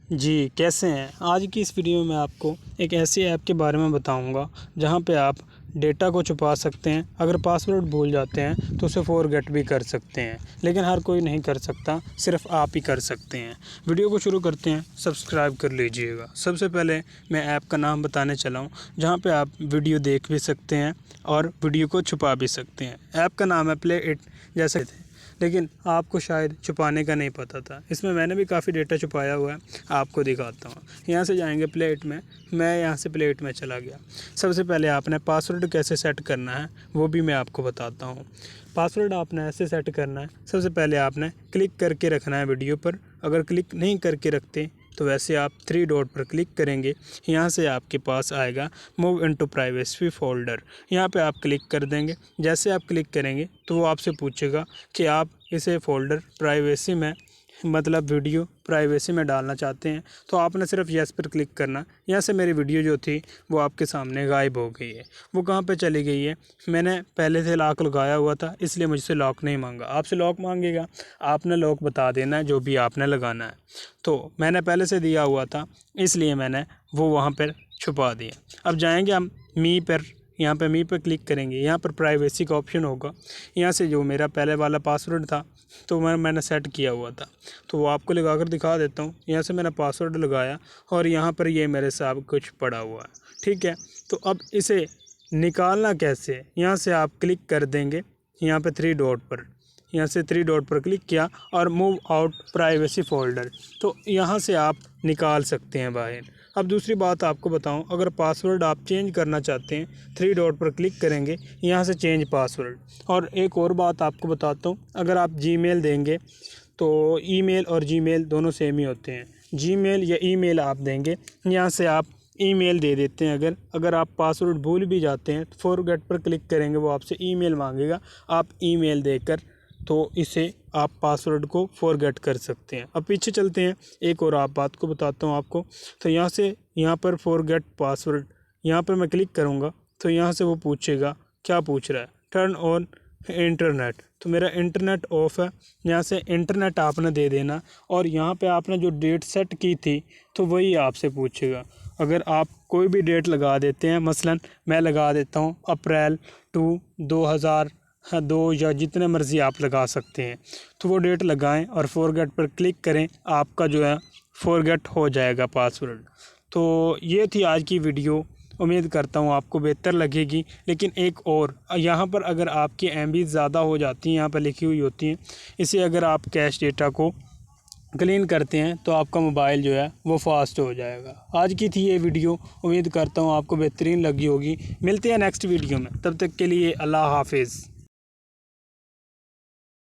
जी, कैसे हैं? आज की इस वीडियो में आपको एक ऐसी ऐप के बारे में बताऊंगा जहां पे आप डेटा को छुपा सकते हैं। अगर पासवर्ड भूल जाते हैं तो उसे फॉरगेट भी कर सकते हैं, लेकिन हर कोई नहीं कर सकता, सिर्फ आप ही कर सकते हैं। वीडियो को शुरू करते हैं, सब्सक्राइब कर लीजिएगा। सबसे पहले मैं ऐप का नाम बताने चला हूँ जहाँ पे आप वीडियो देख भी सकते हैं और वीडियो को छुपा भी सकते हैं। ऐप का नाम है प्ले इट, जैसे थे, लेकिन आपको शायद छुपाने का नहीं पता था। इसमें मैंने भी काफ़ी डेटा छुपाया हुआ है, आपको दिखाता हूँ। यहाँ से जाएंगे प्लेट में, मैं यहाँ से प्लेट में चला गया। सबसे पहले आपने पासवर्ड कैसे सेट करना है वो भी मैं आपको बताता हूँ। पासवर्ड आपने ऐसे सेट करना है, सबसे पहले आपने क्लिक करके रखना है वीडियो पर। अगर क्लिक नहीं करके रखते तो वैसे आप 3 डॉट पर क्लिक करेंगे, यहाँ से आपके पास आएगा मूव इनटू प्राइवेसी फोल्डर। यहाँ पे आप क्लिक कर देंगे। जैसे आप क्लिक करेंगे तो वो आपसे पूछेगा कि आप इसे फ़ोल्डर प्राइवेसी में, मतलब वीडियो प्राइवेसी में डालना चाहते हैं, तो आपने सिर्फ यस पर क्लिक करना। यहाँ से मेरी वीडियो जो थी वो आपके सामने गायब हो गई है। वो कहाँ पे चली गई है? मैंने पहले से लॉक लगाया हुआ था, इसलिए मुझसे लॉक नहीं मांगा। आपसे लॉक मांगेगा, आपने लॉक बता देना है जो भी आपने लगाना है। तो मैंने पहले से दिया हुआ था, इसलिए मैंने वो वहाँ पर छुपा दिया। अब जाएंगे हम मी पर, यहाँ पे मी पर क्लिक करेंगे। यहाँ पर प्राइवेसी का ऑप्शन होगा। यहाँ से जो मेरा पहले वाला पासवर्ड था तो मैंने सेट किया हुआ था, तो वो आपको लगा कर दिखा देता हूँ। यहाँ से मैंने पासवर्ड लगाया और यहाँ पर ये मेरे साथ कुछ पड़ा हुआ है, ठीक है। तो अब इसे निकालना कैसे? यहाँ से आप क्लिक कर देंगे, यहाँ पे 3 डॉट पर, यहाँ से 3 डॉट पर क्लिक किया और मूव आउट प्राइवेसी फोल्डर, तो यहाँ से आप निकाल सकते हैं बाहर। अब दूसरी बात आपको बताऊं, अगर पासवर्ड आप चेंज करना चाहते हैं 3 डॉट पर क्लिक करेंगे, यहाँ से चेंज पासवर्ड। और एक और बात आपको बताता हूं, अगर आप जीमेल देंगे तो ईमेल और जीमेल दोनों सेम ही होते हैं। जीमेल या ईमेल आप देंगे, यहाँ से आप ईमेल दे देते हैं। अगर आप पासवर्ड भूल भी जाते हैं तो फॉरगेट पर क्लिक करेंगे, वो आपसे ईमेल मांगेगा, आप ईमेल देकर तो इसे आप पासवर्ड को फॉरगेट कर सकते हैं। अब पीछे चलते हैं, एक और आप बात को बताता हूँ आपको। तो यहाँ से यहाँ पर फॉरगेट पासवर्ड, यहाँ पर मैं क्लिक करूँगा तो यहाँ से वो पूछेगा, क्या पूछ रहा है? Turn on internet. तो मेरा इंटरनेट ऑफ है, यहाँ से इंटरनेट आपने दे देना। और यहाँ पे आपने जो डेट सेट की थी तो वही आपसे पूछेगा। अगर आप कोई भी डेट लगा देते हैं, मसलन मैं लगा देता हूँ अप्रैल 2002 या जितने मर्ज़ी आप लगा सकते हैं, तो वो डेट लगाएं और फॉरगेट पर क्लिक करें, आपका जो है फॉरगेट हो जाएगा पासवर्ड। तो ये थी आज की वीडियो, उम्मीद करता हूँ आपको बेहतर लगेगी। लेकिन एक और, यहाँ पर अगर आपकी एमबी ज़्यादा हो जाती हैं, यहाँ पर लिखी हुई होती हैं, इसे अगर आप कैश डेटा को क्लीन करते हैं तो आपका मोबाइल जो है वो फास्ट हो जाएगा। आज की थी ये वीडियो, उम्मीद करता हूँ आपको बेहतरीन लगी होगी। मिलते हैं नेक्स्ट वीडियो में, तब तक के लिए अल्लाह हाफिज़।